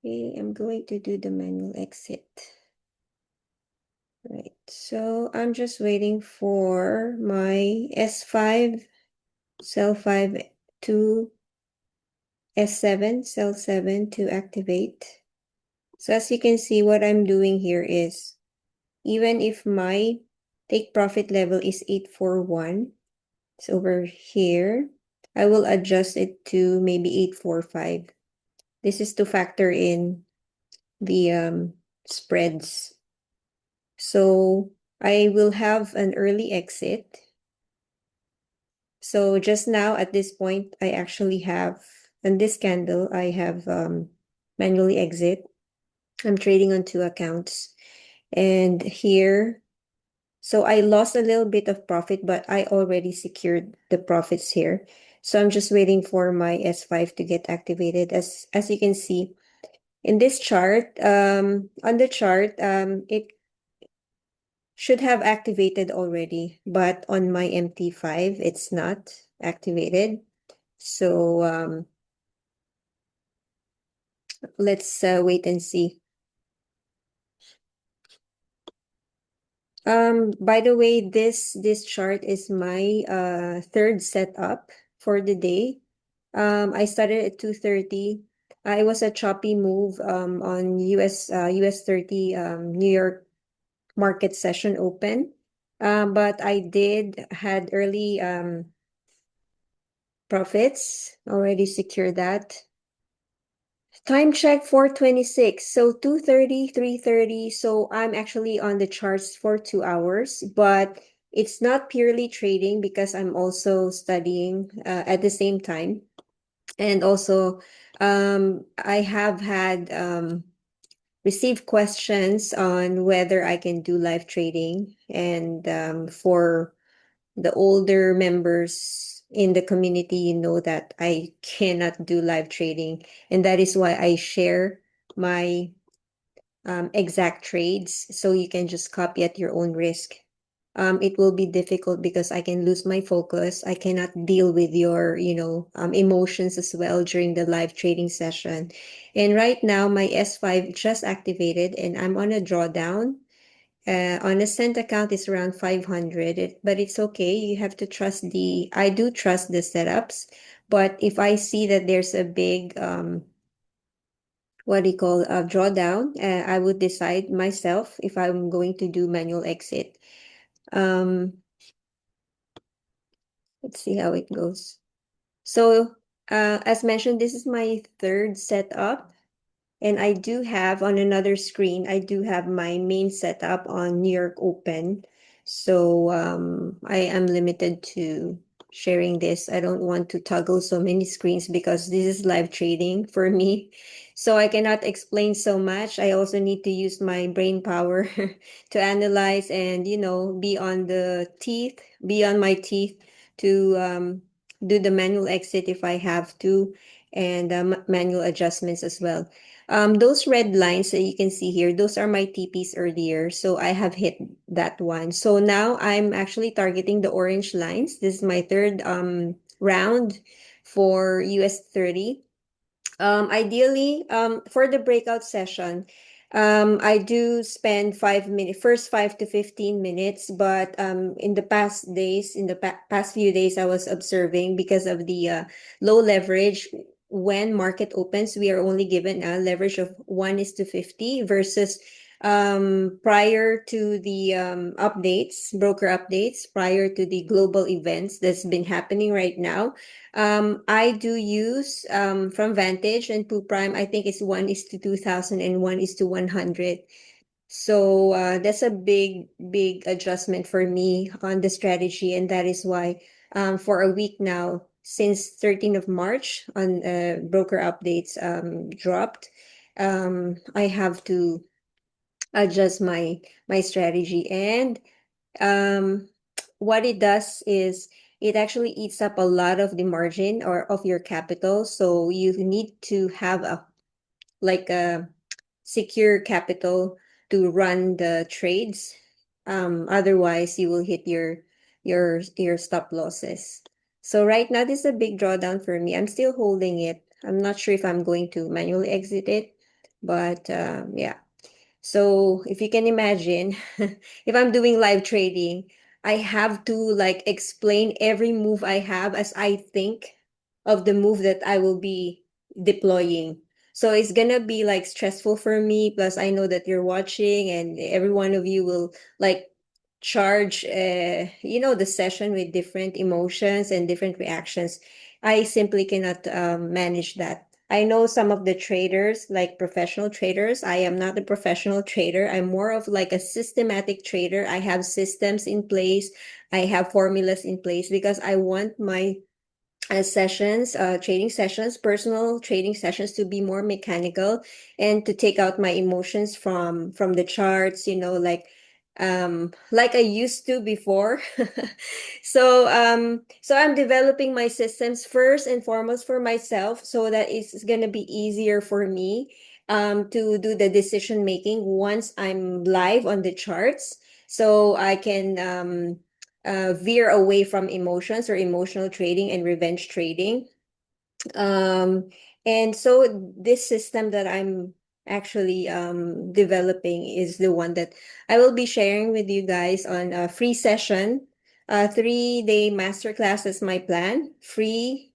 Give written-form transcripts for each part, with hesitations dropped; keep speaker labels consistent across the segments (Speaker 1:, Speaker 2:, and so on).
Speaker 1: Okay, I'm going to do the manual exit. Right, so I'm just waiting for my S5, cell 5 to S7, cell 7 to activate. So as you can see, what I'm doing here is, even if my take profit level is 841, it's over here, I will adjust it to maybe 845. This is to factor in the spreads. So I will have an early exit. So just now at this point, I actually have, in this candle, I have manually exit. I'm trading on 2 accounts. And here, so I lost a little bit of profit, but I already secured the profits here. So I'm just waiting for my S5 to get activated. As you can see, in this chart, on the chart, it should have activated already, but on my MT5, it's not activated. So let's wait and see. By the way, this chart is my third setup for the day. I started at 2:30. It was a choppy move on US30 New York market session open. But I did had early profits, already secured that. Time check 4:26. So 2:30, 3:30. So I'm actually on the charts for 2 hours, but it's not purely trading because I'm also studying at the same time. And also, I have had received questions on whether I can do live trading. And for the older members in the community, you know that I cannot do live trading. And that is why I share my exact trades so you can just copy at your own risk. It will be difficult because I can lose my focus. I cannot deal with your, emotions as well during the live trading session. And right now, my S5 just activated and I'm on a drawdown. On a cent account is around 500, but it's okay. You have to trust I do trust the setups, but if I see that there's a big, what do you call, a drawdown, I would decide myself if I'm going to do manual exit. Um, let's see how it goes. So, as mentioned, this is my third setup. And I do have on another screen, I do have my main setup on New York Open. So I am limited to sharing this. I don't want to toggle so many screens because this is live trading for me. So I cannot explain so much. I also need to use my brain power to analyze and, be on my teeth to do the manual exit if I have to, and manual adjustments as well. Those red lines that you can see here, those are my TPs earlier. So I have hit that one. So now I'm actually targeting the orange lines. This is my third round for US30. Ideally, for the breakout session, I do spend 5 minutes, first 5 to 15 minutes, but in the past days, in the past few days, I was observing because of the low leverage. When market opens, we are only given a leverage of 1:50 versus prior to the broker updates, prior to the global events that's been happening right now. I do use from Vantage and Poo Prime, I think it's 1:2000 and 1:100. So that's a big, big adjustment for me on the strategy. And that is why for a week now, since 13th of March on broker updates dropped, I have to adjust my strategy. And um, what it does is it actually eats up a lot of the margin or of your capital. So you need to have a secure capital to run the trades. Otherwise you will hit your stop losses. So right now this is a big drawdown for me. I'm still holding it. I'm not sure if I'm going to manually exit it, But yeah. So if you can imagine, if I'm doing live trading, I have to like explain every move I have as I think of the move that I will be deploying. So it's gonna be like stressful for me. Plus, I know that you're watching, and every one of you will like charge, the session with different emotions and different reactions. I simply cannot manage that. I know some of the traders, like professional traders. I am not a professional trader. I'm more of like a systematic trader. I have systems in place. I have formulas in place because I want my trading sessions, personal trading sessions to be more mechanical and to take out my emotions from the charts, like I used to before. So I'm developing my systems first and foremost for myself so that it's gonna be easier for me to do the decision making once I'm live on the charts. So I can veer away from emotions or emotional trading and revenge trading. Um, and so this system that I'm actually developing is the one that I will be sharing with you guys on a free session. 3-day masterclass is my plan. Free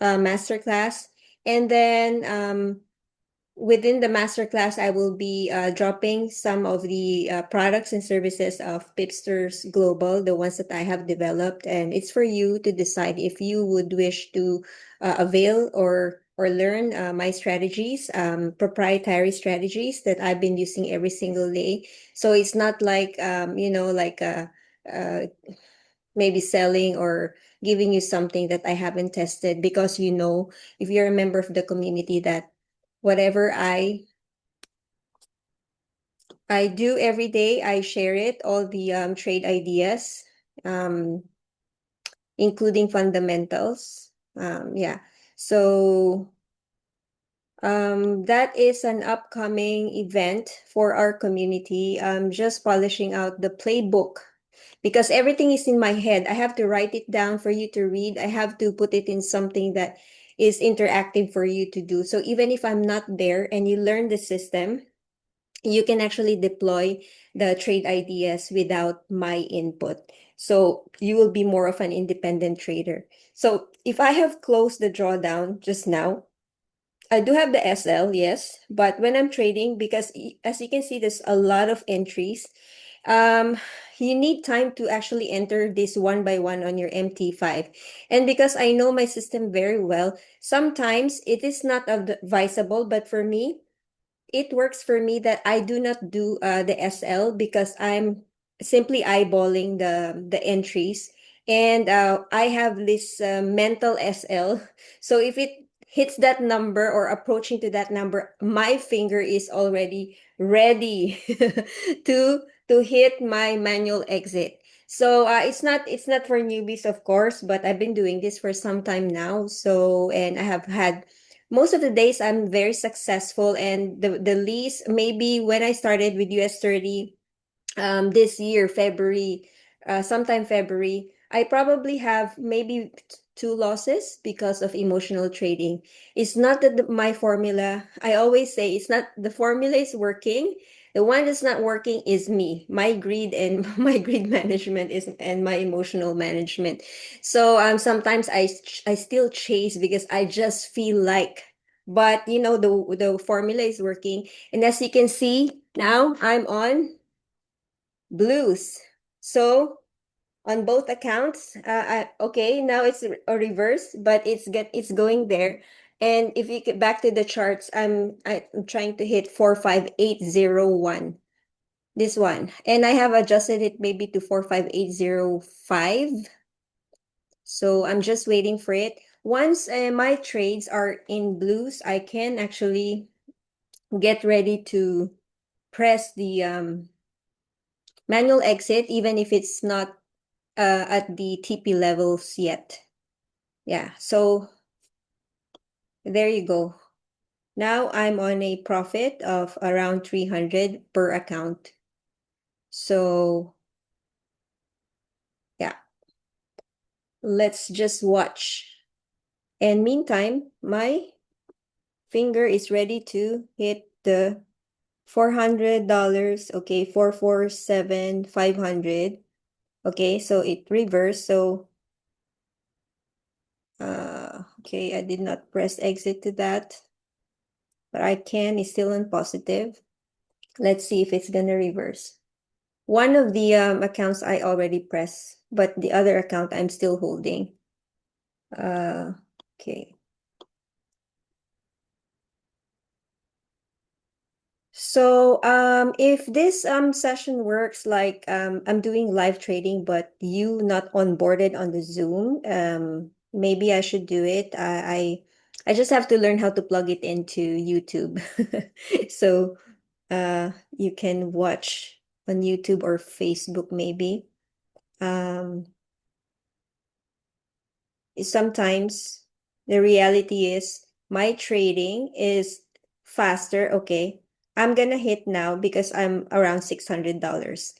Speaker 1: masterclass. And then within the masterclass, I will be dropping some of the products and services of Pipsters Global, the ones that I have developed, and it's for you to decide if you would wish to avail or learn my strategies, proprietary strategies that I've been using every single day. So it's not like uh, maybe selling or giving you something that I haven't tested because if you're a member of the community that whatever I do every day, I share it, all the trade ideas, um, including fundamentals. Yeah. So that is an upcoming event for our community. I'm just polishing out the playbook because everything is in my head. I have to write it down for you to read. I have to put it in something that is interactive for you to do. So even if I'm not there and you learn the system, you can actually deploy the trade ideas without my input. So you will be more of an independent trader. So if I have closed the drawdown just now, I do have the SL, yes, but when I'm trading, because as you can see, there's a lot of entries. Um, you need time to actually enter this one by one on your MT5. And because I know my system very well, sometimes it is not advisable, but for me, it works for me that I do not do the SL because I'm simply eyeballing the entries, and I have this mental SL. So if it hits that number or approaching to that number, my finger is already ready to hit my manual exit. So it's not for newbies, of course, but I've been doing this for some time now. So, and I have had most of the days I'm very successful, and the least maybe when I started with US30 this year, February, sometime February, I probably have maybe two losses because of emotional trading. It's not that my formula, I always say it's not the formula is working. The one that's not working is me, my greed and my greed management is and my emotional management. So sometimes I still chase because I just feel like, but the formula is working. And as you can see, now I'm on blues. So on both accounts, okay, now it's a reverse, but it's going there. And if you get back to the charts, I'm trying to hit 45801. This one, and I have adjusted it maybe to 45805. So I'm just waiting for it. Once my trades are in blues, I can actually get ready to press the manual exit, even if it's not at the TP levels yet. Yeah, so there you go. Now I'm on a profit of around 300 per account. So yeah, let's just watch. And meantime, my finger is ready to hit the $400. Okay, 447,500. Okay, so it reversed. So okay, I did not press exit to that, but I can. It's still in positive. Let's see if it's gonna reverse. One of the accounts I already pressed, but the other account I'm still holding. Okay. So if this session works, like I'm doing live trading, but you not onboarded on the Zoom, maybe I should do it. I just have to learn how to plug it into YouTube. So you can watch on YouTube or Facebook maybe. Um Sometimes the reality is my trading is faster. Okay. I'm gonna hit now because I'm around $600.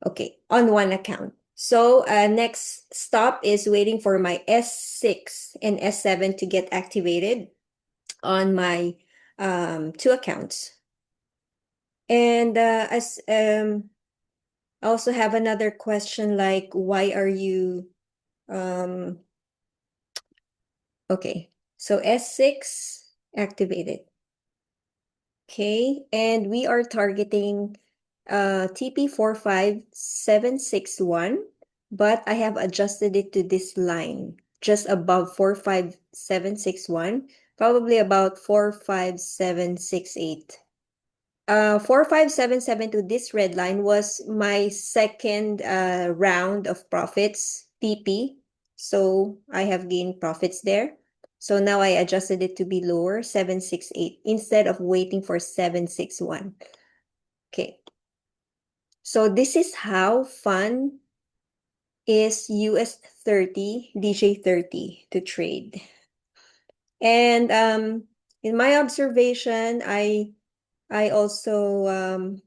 Speaker 1: Okay, on one account. So next stop is waiting for my S6 and S7 to get activated on my two accounts. And as I also have another question, like why are you okay, so S6 activated. Okay, and we are targeting TP45761, but I have adjusted it to this line just above 45761, probably about 45768. 45772, this red line was my second round of profits, TP. So I have gained profits there. So now I adjusted it to be lower, 768, instead of waiting for 761. Okay. So this is how fun is US30, DJ30 to trade. And in my observation, I also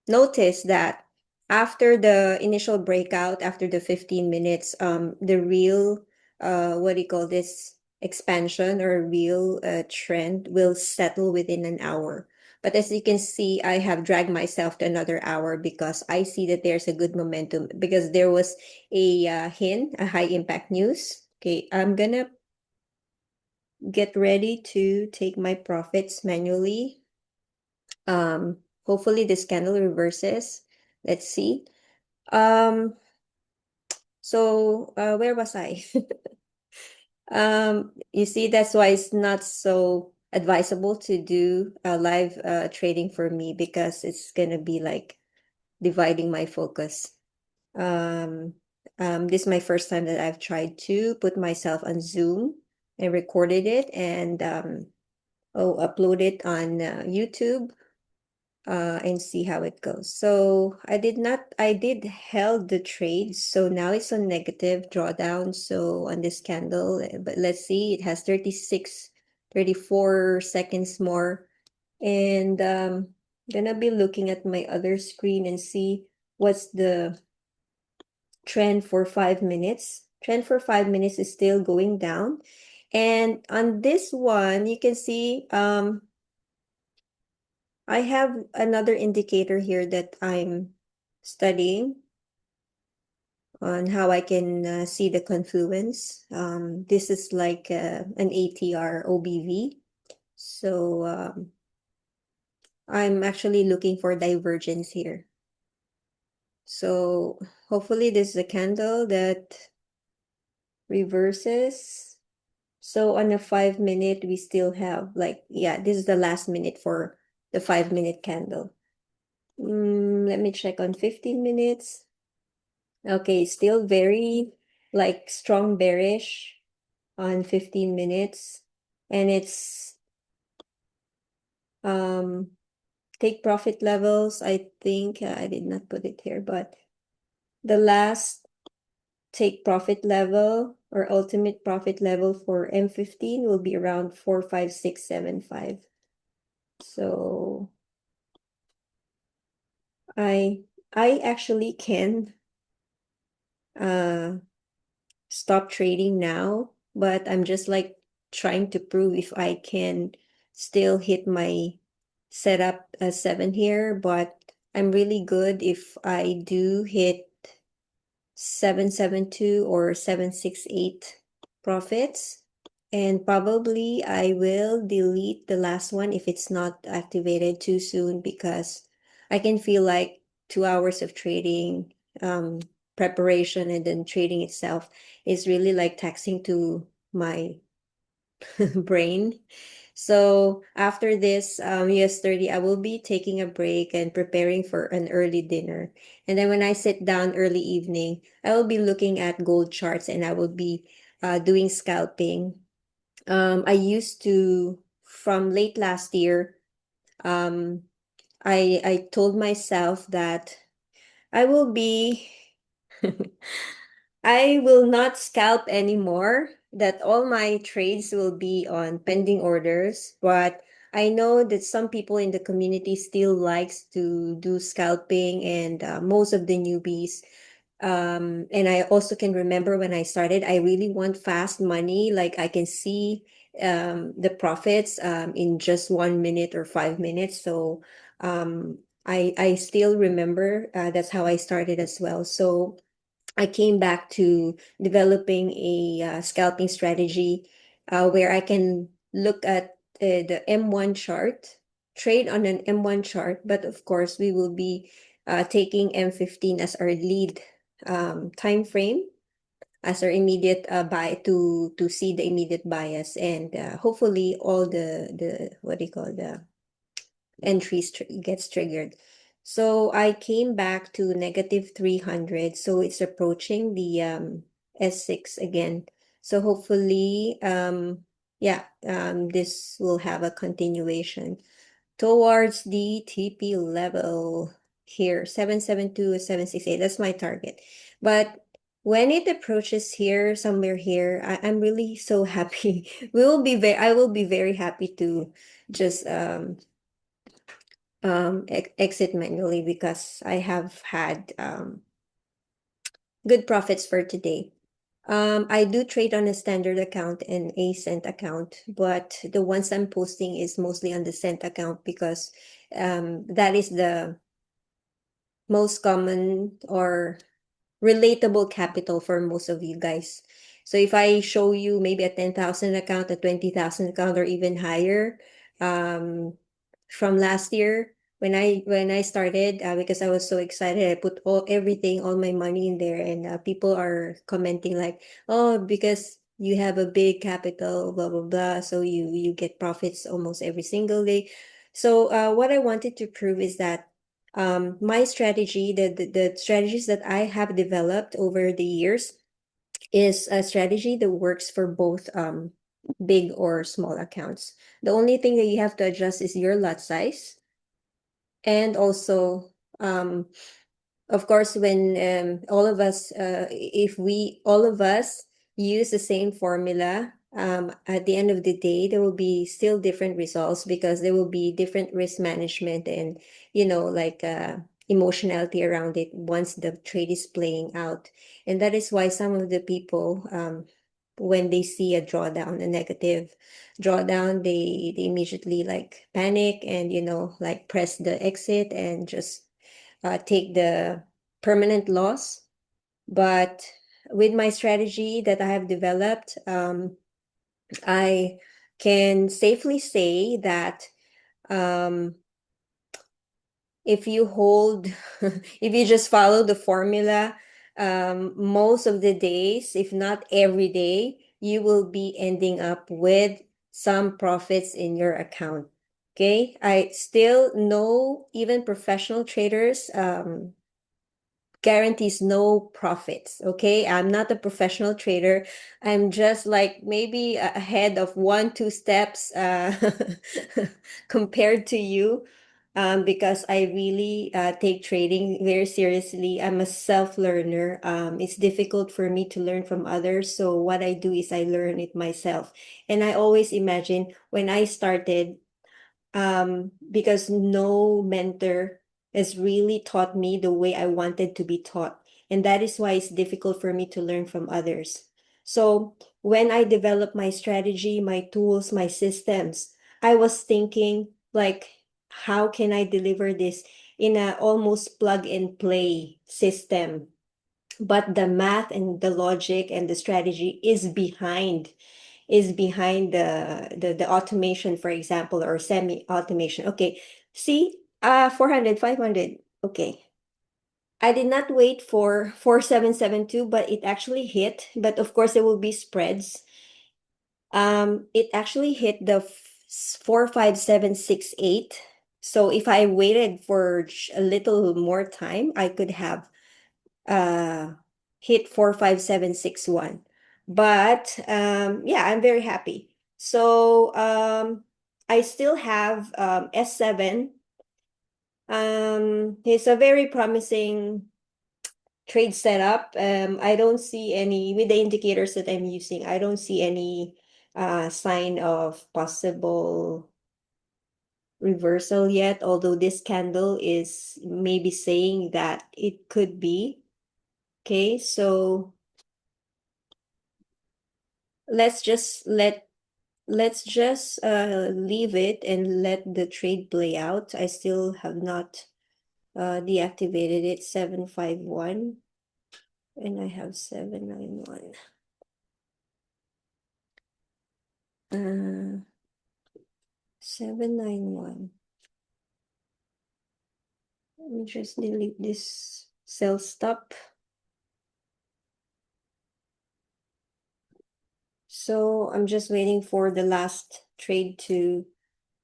Speaker 1: notice that after the initial breakout, after the 15 minutes, the real, what do you call this, expansion or real trend will settle within an hour. But as you can see, I have dragged myself to another hour because I see that there's a good momentum because there was a hint, a high impact news. Okay, I'm gonna get ready to take my profits manually. Hopefully this candle reverses. Let's see. Um, so where was I? You see, that's why it's not so advisable to do live trading for me because it's gonna be like dividing my focus. Um, this is my first time that I've tried to put myself on Zoom and recorded it and upload it on YouTube and see how it goes. So I did held the trade. So now it's on negative drawdown. So on this candle, but let's see, it has 36, 34 seconds more. And gonna be looking at my other screen and see what's the trend for 5 minutes. Trend for 5 minutes is still going down. And on this one, you can see I have another indicator here that I'm studying on how I can see the confluence. This is like an ATR OBV. So I'm actually looking for divergence here. So hopefully this is a candle that reverses. So on a 5 minute, we still have like, yeah, this is the last minute for the 5 minute candle. Let me check on 15 minutes. Okay, still very like strong bearish on 15 minutes. And it's take profit levels. I think I did not put it here, but the last take profit level or ultimate profit level for M15 will be around 45675. So I I actually can uh stop trading now, but I'm just like trying to prove if I can still hit my set up a 7 here, but I'm really good if I do hit 772 or 768 profits. And probably I will delete the last one if it's not activated too soon, because I can feel like 2 hours of trading, preparation, and then trading itself is really like taxing to my brain. So after this US30, I will be taking a break and preparing for an early dinner. And then when I sit down early evening, I will be looking at gold charts, and I will be doing scalping. I used to, from late last year, um, I told myself that I will be I will not scalp anymore, that all my trades will be on pending orders, but I know that some people in the community still likes to do scalping, and most of the newbies, and I also can remember when I started, I really want fast money, like I can see the profits in just 1 minute or 5 minutes. So I still remember that's how I started as well. So I came back to developing a scalping strategy where I can look at the M1 chart, trade on an M1 chart, but of course we will be taking M15 as our lead time frame, as our immediate buy, to see the immediate bias, and hopefully all the what do you call, the entries gets triggered. So I came back to negative 300. So it's approaching the S6 again. So hopefully, yeah, this will have a continuation towards the TP level here, 772, 768. That's my target. But when it approaches here, somewhere here, I'm really so happy. I will be very happy to just exit manually, because I have had good profits for today. I do trade on a standard account and a cent account, but the ones I'm posting is mostly on the cent account, because that is the most common or relatable capital for most of you guys. So if I show you maybe a 10,000 account, a 20,000 account, or even higher, um, from last year when I started, because I was so excited, I put all my money in there, and people are commenting like, oh, because you have a big capital, blah blah blah, so you get profits almost every single day. So what I wanted to prove is that my strategy, the strategies that I have developed over the years, is a strategy that works for both big or small accounts. The only thing that you have to adjust is your lot size, and also um, of course, when all of us, if we all of us use the same formula, at the end of the day, there will be still different results, because there will be different risk management and, like emotionality around it once the trade is playing out. And that is why some of the people, when they see a drawdown, a negative drawdown, they immediately like panic and, like press the exit and just take the permanent loss. But with my strategy that I have developed, I can safely say that um, if you hold, if you just follow the formula, most of the days, if not every day, you will be ending up with some profits in your account. Okay, I still know even professional traders guarantees no profits. Okay, I'm not a professional trader. I'm just like maybe ahead of 1 2 steps compared to you, because I really take trading very seriously. I'm a self-learner. It's difficult for me to learn from others, so what I do is I learn it myself. And I always imagine when I started, because no mentor has really taught me the way I wanted to be taught. And that is why it's difficult for me to learn from others. So when I developed my strategy, my tools, my systems, I was thinking like, how can I deliver this in a almost plug and play system? But the math and the logic and the strategy is behind the automation, for example, or semi-automation. Okay, see, 400, 500. Okay. I did not wait for 4772, but it actually hit. But of course, there will be spreads. It actually hit the 45768. So if I waited for a little more time, I could have uh hit 45761. But yeah, I'm very happy. So I still have S7. It's a very promising trade setup. I don't see any, with the indicators that I'm using, I don't see any sign of possible reversal yet, although this candle is maybe saying that it could be. Okay, so let's just leave it and let the trade play out. I still have not deactivated it. 751, and I have 791. 791. Let me just delete this sell stop. So I'm just waiting for the last trade to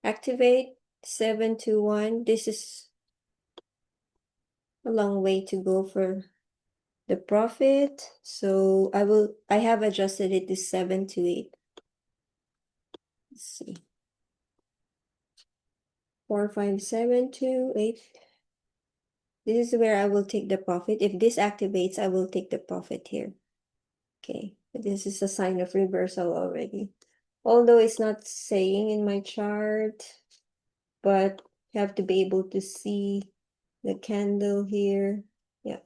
Speaker 1: activate. 721. This is a long way to go for the profit. So I have adjusted it to 728. Let's see. 45728. This is where I will take the profit. If this activates, I will take the profit here. Okay, this is a sign of reversal already. Although it's not saying in my chart, but you have to be able to see the candle here. Yeah.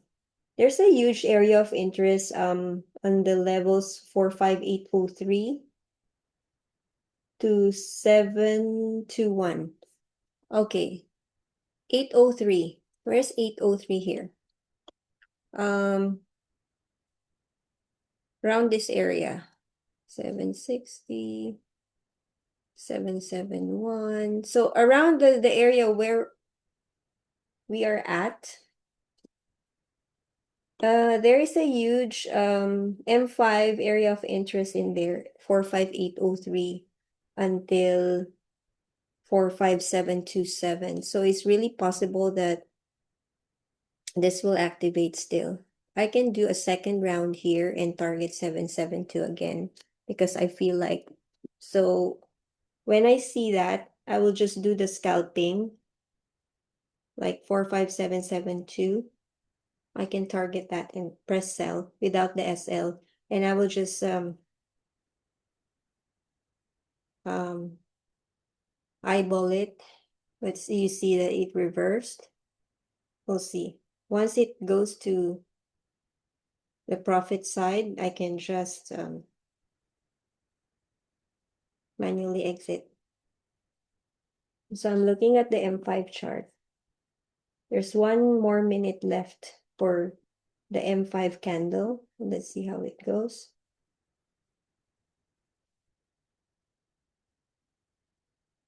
Speaker 1: There's a huge area of interest on the levels 45803 to 721. Okay. 803. Where's 803 here? Around this area. 760, 771. So around the area where we are at, there is a huge M5 area of interest in there, 45803 until 45727. So it's really possible that this will activate still. I can do a second round here and target 772 again because I feel like, so when I see that, I will just do the scalping like 45772. I can target that and press sell without the SL, and I will just um eyeball it. Let's see, you see that it reversed. We'll see. Once it goes to the profit side, I can just manually exit. So I'm looking at the M5 chart. There's 1 more minute left for the M5 candle. Let's see how it goes.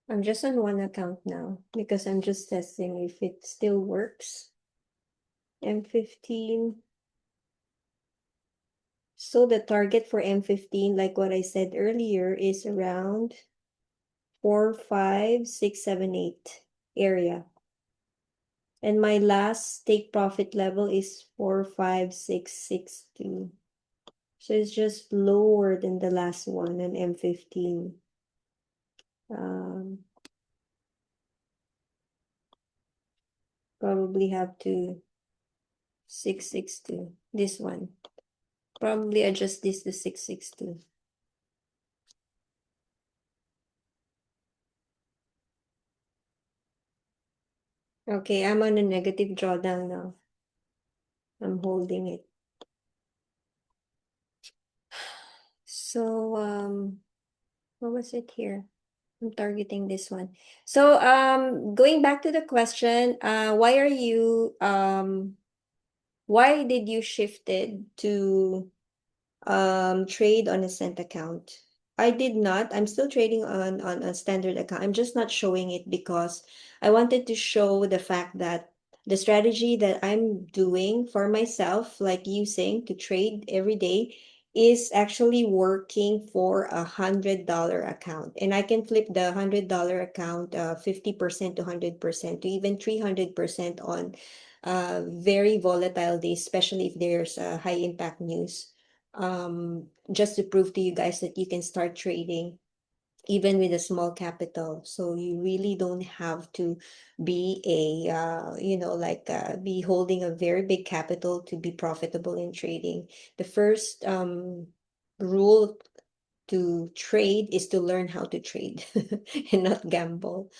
Speaker 1: I'm just on one account now because I'm just testing if it still works. M15. So the target for M15, like what I said earlier, is around 45678 area. And my last take profit level is 45662. So it's just lower than the last one on M15. Probably have to 662. This one. Probably adjust this to 662. Okay, I'm on a negative drawdown now. I'm holding it. So, what was it here? I'm targeting this one. So, going back to the question, why did you shifted to trade on a cent account? I did not. I'm still trading on a standard account. I'm just not showing it because I wanted to show the fact that the strategy that I'm doing for myself, like using to trade every day, is actually working for $100 account. And I can flip the $100 account 50% to 100% to even 300% on very volatile days, especially if there's high impact news, just to prove to you guys that you can start trading even with a small capital. So you really don't have to be be holding a very big capital to be profitable in trading. The first rule to trade is to learn how to trade and not gamble.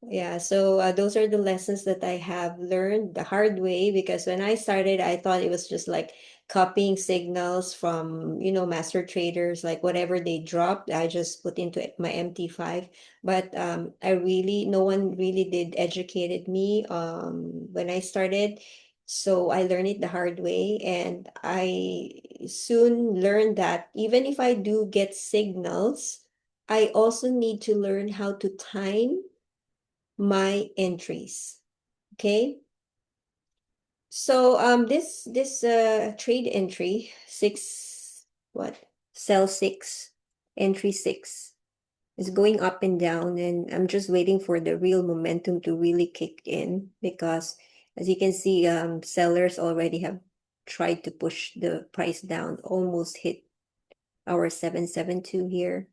Speaker 1: Yeah, so those are the lessons that I have learned the hard way, because when I started, I thought it was just like copying signals from, master traders, like whatever they dropped, I just put into my MT5. But no one really did educated me when I started. So I learned it the hard way, and I soon learned that even if I do get signals, I also need to learn how to time my entries. Okay. So this trade entry six, what, sell six, entry six, is going up and down, and I'm just waiting for the real momentum to really kick in, because as you can see, sellers already have tried to push the price down, almost hit our 772 here.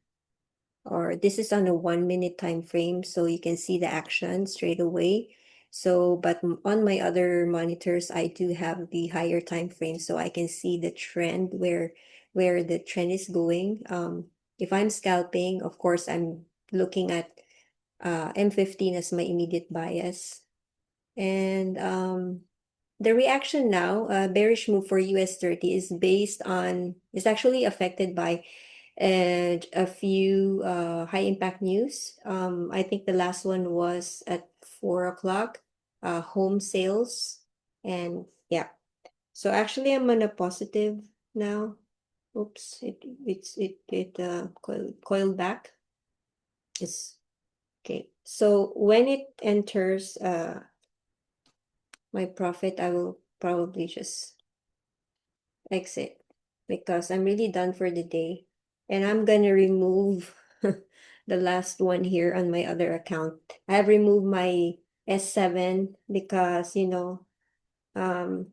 Speaker 1: Or this is on a 1 minute time frame, so you can see the action straight away. So, but on my other monitors, I do have the higher time frame, so I can see the trend, where the trend is going. If I'm scalping, of course, I'm looking at M15 as my immediate bias. And the reaction now, bearish move for US30, is actually affected by and a few high impact news. I think the last one was at 4 o'clock, home sales. And yeah, so actually I'm on a positive now. Oops, it coiled back. It's okay. So when it enters my profit, I will probably just exit, because I'm really done for the day. And I'm gonna remove the last one here on my other account. I have removed my S7 because, um,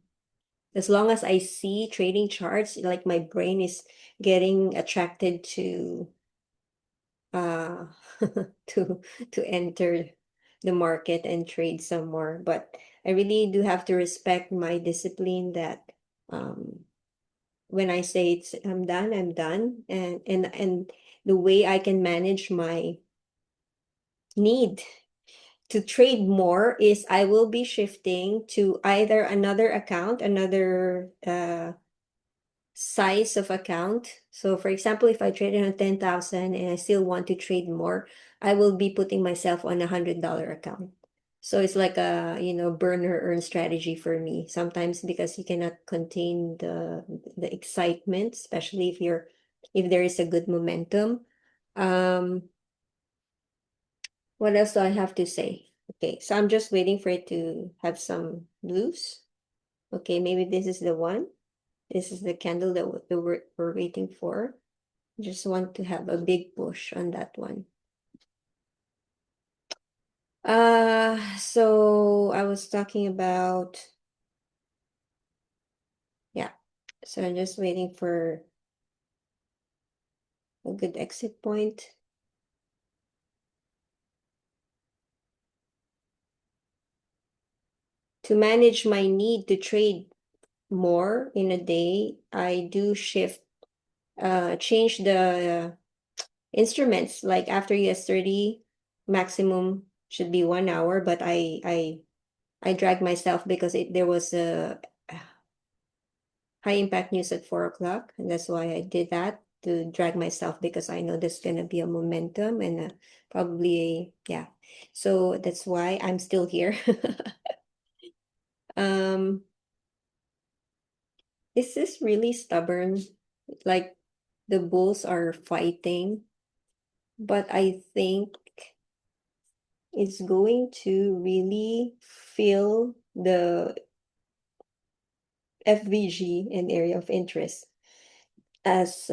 Speaker 1: as long as I see trading charts, like my brain is getting attracted to uh to enter the market and trade some more. But I really do have to respect my discipline that when I say I'm done, I'm done. And the way I can manage my need to trade more is I will be shifting to either another account, another size of account. So for example, if I traded on 10,000 and I still want to trade more, I will be putting myself on $100 account. So it's like a, burn or earn strategy for me sometimes, because you cannot contain the excitement, especially if there is a good momentum. Um, what else do I have to say? Okay, so I'm just waiting for it to have some blues. Okay, maybe this is the one. This is the candle that we're waiting for. Just want to have a big push on that one. So I was talking about, yeah. So I'm just waiting for a good exit point. To manage my need to trade more in a day, I do change the instruments. Like after US30, maximum should be 1 hour, but I drag myself because there was a high impact news at 4 o'clock, and that's why I did that. to drag myself because I know there's gonna be a momentum and probably yeah. So that's why I'm still here. Um, is this really stubborn? Like the bulls are fighting, but I think it's going to really fill the FVG and area of interest as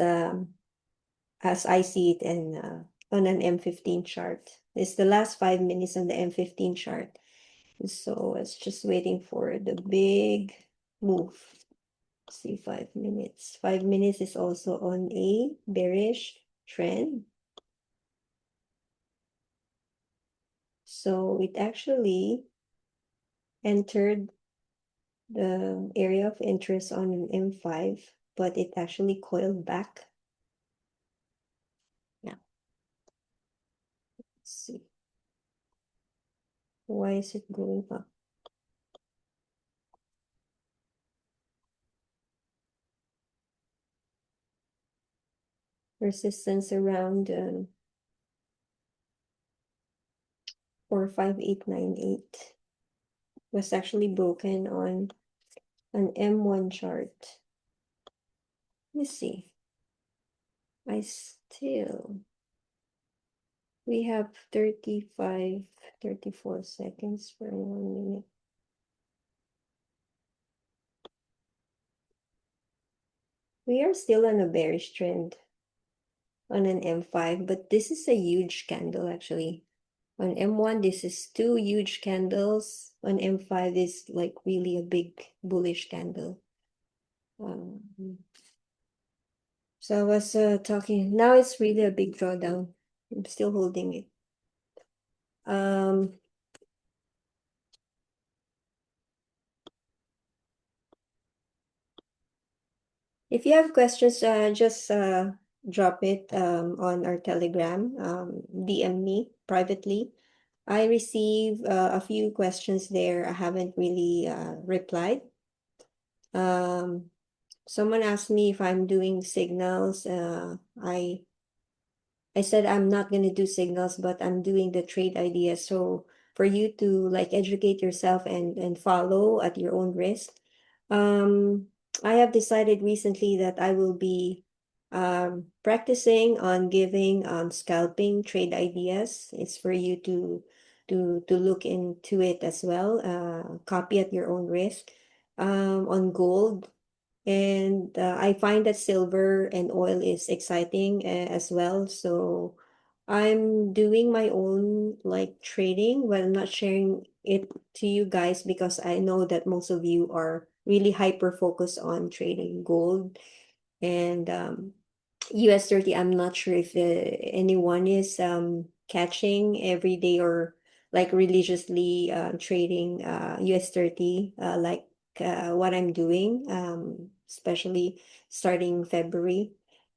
Speaker 1: as I see it in on an M15 chart. It's the last 5 minutes on the M15 chart. So it's just waiting for the big move. Let's see, 5 minutes. 5 minutes is also on a bearish trend. So it actually entered the area of interest on an M5, but it actually coiled back. Yeah, let's see. Why is it going up? Resistance around 45898 was actually broken on an M1 chart. Let's see. We have 34 seconds for 1 minute. We are still on a bearish trend on an M5, but this is a huge candle actually. On M1, this is two huge candles. On M5 is like really a big bullish candle. Um, so I was talking, now it's really a big drawdown. I'm still holding it. If you have questions, just drop it on our Telegram, DM me privately. I receive a few questions there. I haven't really replied. Someone asked me if I'm doing signals. I said I'm not going to do signals, but I'm doing the trade ideas. So for you to like educate yourself and follow at your own risk. I have decided recently that I will be practicing on giving scalping trade ideas. It's for you to look into it as well. Copy at your own risk. On gold. And I find that silver and oil is exciting as well. So I'm doing my own like trading, but I'm not sharing it to you guys because I know that most of you are really hyper focused on trading gold and US30. I'm not sure if anyone is catching every day or like religiously trading US30 like what I'm doing, especially starting February.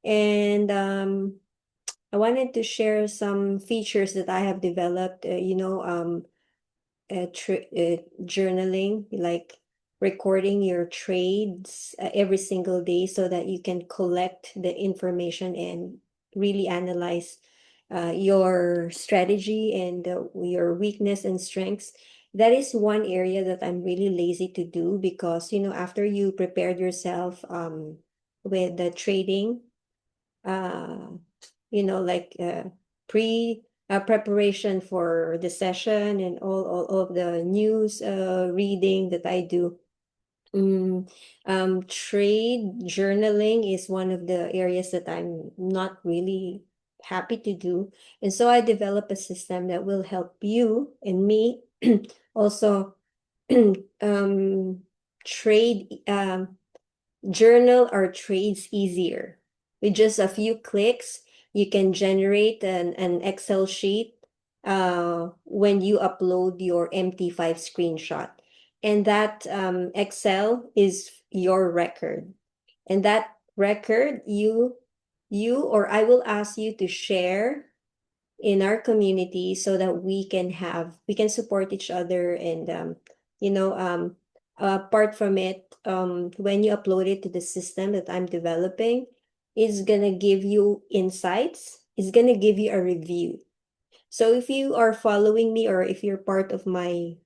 Speaker 1: And I wanted to share some features that I have developed, journaling, like recording your trades every single day so that you can collect the information and really analyze your strategy and your weakness and strengths. That is one area that I'm really lazy to do because, after you prepared yourself with the trading, uh, like pre preparation for the session and all of the news reading that I do. Mm, trade journaling is one of the areas that I'm not really happy to do. And so I develop a system that will help you and me also um, trade journal our trades easier. With just a few clicks, you can generate an Excel sheet when you upload your MT5 screenshot. And that Excel is your record. And that record, you or I will ask you to share in our community so that we can support each other and you know um apart from it, when you upload it to the system that I'm developing, is gonna give you insights, it's gonna give you a review. So if you are following me or if you're part of my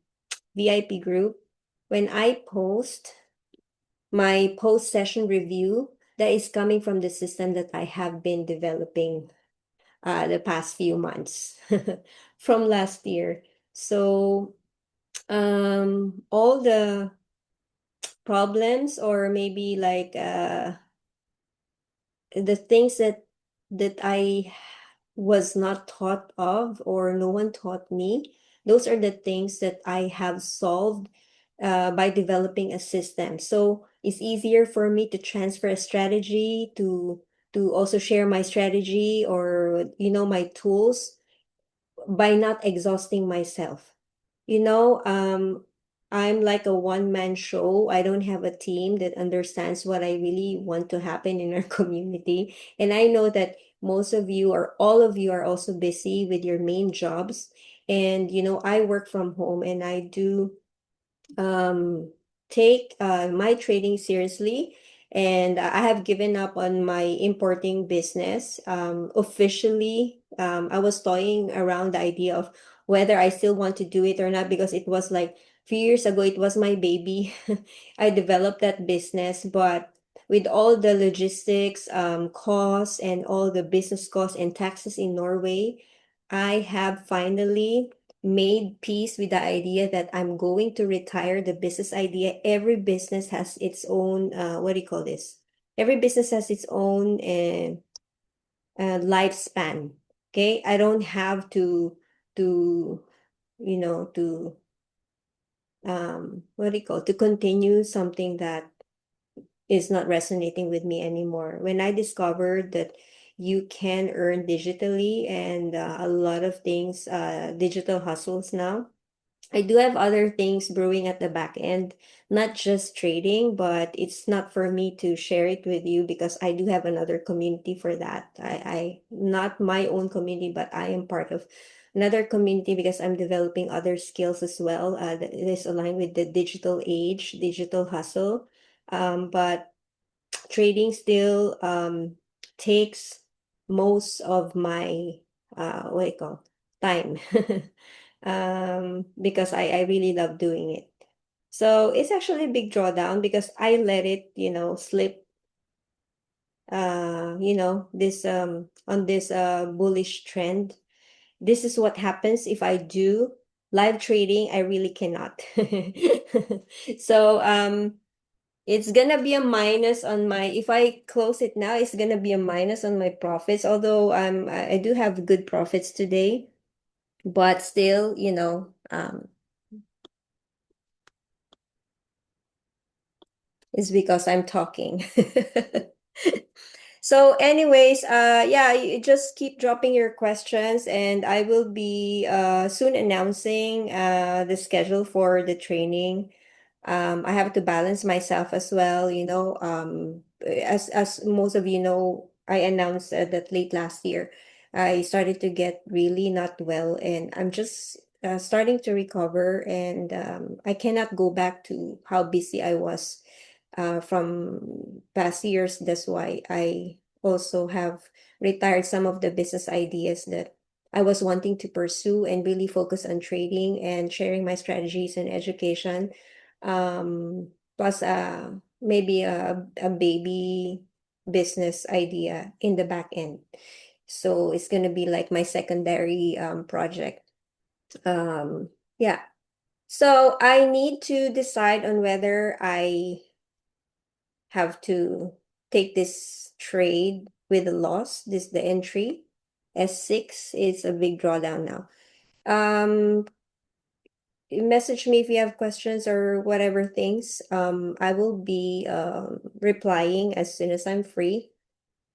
Speaker 1: VIP group, when I post my post session review, that is coming from the system that I have been developing the past few months from last year. So all the problems or maybe like the things that I was not taught of or no one taught me, those are the things that I have solved by developing a system. So it's easier for me to transfer a strategy to also share my strategy or my tools by not exhausting myself. I'm like a one-man show. I don't have a team that understands what I really want to happen in our community. And I know that most of you or all of you are also busy with your main jobs. And, I work from home and I do um, take my trading seriously. And I have given up on my importing business. Officially, I was toying around the idea of whether I still want to do it or not because it was like a few years ago, it was my baby. I developed that business, but with all the logistics, costs, and all the business costs and taxes in Norway, I have finally made peace with the idea that I'm going to retire the business idea. Every business has its own, what do you call this? Every business has its own lifespan. Okay, I don't have to to what do you call to continue something that is not resonating with me anymore. When I discovered that you can earn digitally and a lot of things, digital hustles now, I do have other things brewing at the back end, not just trading, but it's not for me to share it with you because I do have another community for that. I not my own community, but I am part of another community because I'm developing other skills as well that is aligned with the digital age, digital hustle. But trading still takes most of my what do you call time because I really love doing it. So it's actually a big drawdown because I let it, slip this on this bullish trend. This is what happens if I do live trading. I really cannot. So it's gonna be a minus on my, if I close it now, it's gonna be a minus on my profits, although I do have good profits today, but still, it's because I'm talking. So anyways, yeah, you just keep dropping your questions and I will be soon announcing the schedule for the training. I have to balance myself as well, as most of you know, I announced that late last year I started to get really not well and I'm just starting to recover and I cannot go back to how busy I was from past years. That's why I also have retired some of the business ideas that I was wanting to pursue and really focus on trading and sharing my strategies and education. Plus, maybe a baby business idea in the back end. So it's going to be like my secondary project. Yeah. So I need to decide on whether I have to take this trade with a loss. This the entry. S6 is a big drawdown now. Message me if you have questions or whatever things. I will be replying as soon as I'm free.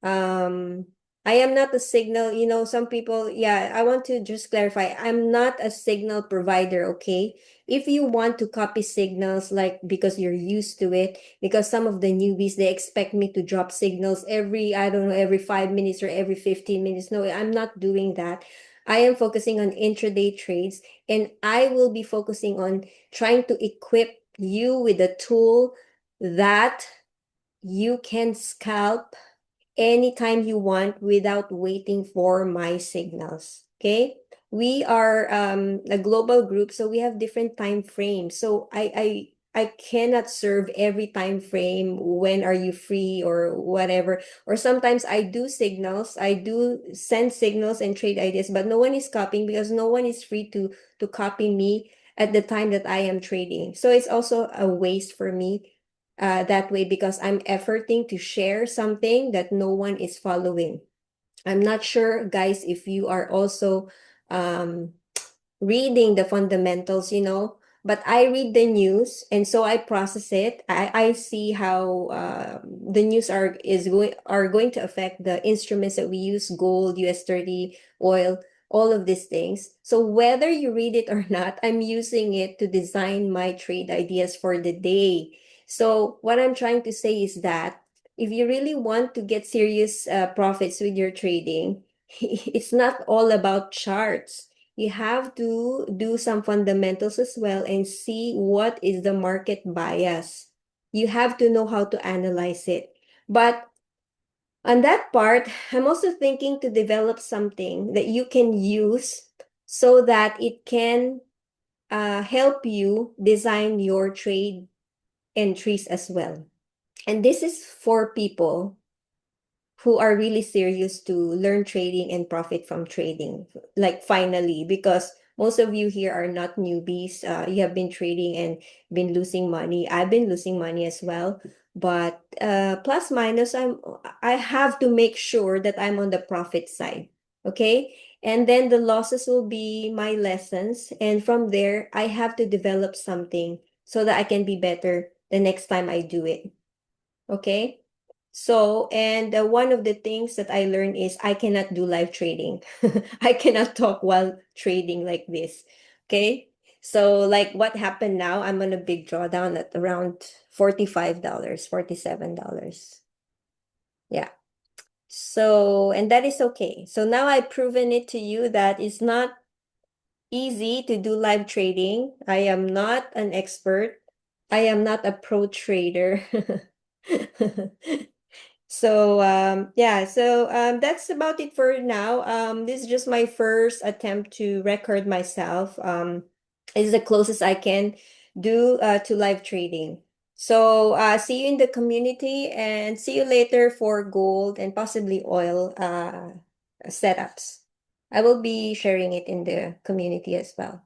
Speaker 1: Um, I am not a signal, some people, yeah, I want to just clarify. I'm not a signal provider, okay? If you want to copy signals, like because you're used to it, because some of the newbies, they expect me to drop signals every, I don't know, every 5 minutes or every 15 minutes. No, I'm not doing that. I am focusing on intraday trades and I will be focusing on trying to equip you with a tool that you can scalp anytime you want without waiting for my signals. Okay? We are a global group, so we have different time frames. So I cannot serve every time frame. When are you free or whatever? Or sometimes I do signals, I do send signals and trade ideas, but no one is copying because no one is free to copy me at the time that I am trading. So it's also a waste for me that way because I'm efforting to share something that no one is following. I'm not sure, guys, if you are also um, reading the fundamentals, but I read the news and so I process it. I see how the news are going to affect the instruments that we use, gold, US30, oil, all of these things. So whether you read it or not, I'm using it to design my trade ideas for the day. So what I'm trying to say is that if you really want to get serious profits with your trading, it's not all about charts. You have to do some fundamentals as well and see what is the market bias. You have to know how to analyze it. But on that part, I'm also thinking to develop something that you can use so that it can help you design your trade entries as well. And this is for people who are really serious to learn trading and profit from trading, like finally, because most of you here are not newbies. You have been trading and been losing money. I've been losing money as well. But plus minus, I have to make sure that I'm on the profit side. Okay. And then the losses will be my lessons. And from there, I have to develop something so that I can be better the next time I do it. Okay. So, and one of the things that I learned is I cannot do live trading. I cannot talk while trading like this. Okay. So, like what happened now, I'm on a big drawdown at around $45, $47. Yeah. So, and that is okay. So now I've proven it to you that it's not easy to do live trading. I am not an expert. I am not a pro trader. So yeah, so that's about it for now. This is just my first attempt to record myself. Is the closest I can do to live trading. So see you in the community and see you later for gold and possibly oil setups. I will be sharing it in the community as well.